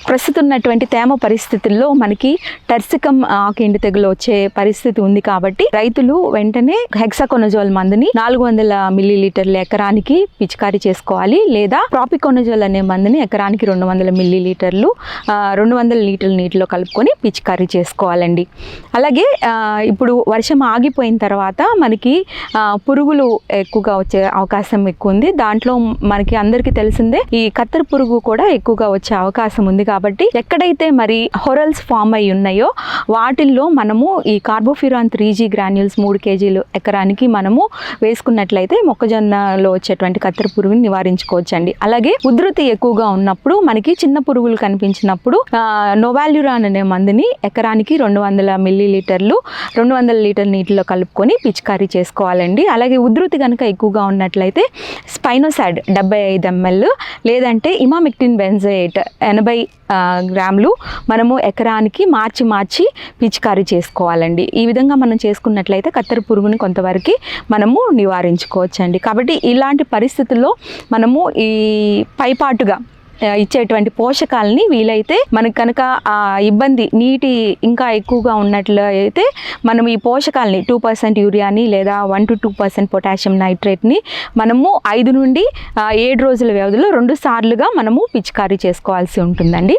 ప్రస్తుతం ఉన్నటువంటి తేమ పరిస్థితుల్లో మనకి టర్సికం ఆకు ఎండు తెగులు వచ్చే పరిస్థితి ఉంది కాబట్టి రైతులు వెంటనే హెక్సాకొనజోల్ మందుని 400 మిల్లీలీటర్ల ఎకరానికి పిచికారీ చేసుకోవాలి, లేదా ప్రాపికొనజోల్ అనే మందుని ఎకరానికి 200 మిల్లీలీటర్లు 200 లీటర్ల నీటిలో కలుపుకొని పిచికారీ చేసుకోవాలండి. అలాగే ఇప్పుడు వర్షం ఆగిపోయిన తర్వాత మనకి పురుగులు ఎక్కువగా వచ్చే అవకాశం ఎక్కువ ఉంది. దాంట్లో మనకి అందరికీ తెలిసిందే ఈ కత్తెర పురుగు కూడా ఎక్కువగా వచ్చే అవకాశం ఉంది. కాబట్టి ఎక్కడైతే మరి హొరల్స్ ఫామ్ అయి ఉన్నాయో వాటిల్లో మనము ఈ కార్బోఫ్యూరాన్ 3G గ్రాన్యూల్స్ 3 kg ఎకరానికి మనము వేసుకున్నట్లయితే మొక్కజొన్నలో వచ్చేటువంటి కత్తెర పురుగుని నివారించుకోవచ్చండి. అలాగే ఉధృతి ఎక్కువగా ఉన్నప్పుడు మనకి చిన్న పురుగులు కనిపించినప్పుడు నోవాల్యురాన్ అనే మందుని ఎకరానికి 200 మిల్లీలీటర్లు 200 లీటర్ నీటిలో కలుపుకొని పిచికారీ చేసుకోవాలండి. అలాగే ఉధృతి కనుక ఎక్కువగా ఉన్నట్లయితే స్పైనోసాడ్ 75 ml లేదంటే ఇమామిక్టిన్ బెంజోయేట్ 80 గ్రాములు మనము ఎకరానికి మార్చి పిచికారీ చేసుకోవాలండి. ఈ విధంగా మనం చేసుకున్నట్లయితే కత్తెర పురుగుని కొంతవరకు మనము నివారించుకోవచ్చండి. కాబట్టి ఇలాంటి పరిస్థితుల్లో మనము ఈ పైపాటుగా ఇచ్చేటువంటి పోషకాలని వీలైతే మనకు కనుక ఇబ్బంది నీటి ఇంకా ఎక్కువగా ఉన్నట్లు అయితే మనం ఈ పోషకాలని 2% యూరియాని లేదా 1 to 2% పొటాషియం నైట్రేట్ని మనము 5 నుండి 7 రోజుల వ్యవధిలో 2 సార్లుగా మనము పిచికారీ చేసుకోవాల్సి ఉంటుందండి.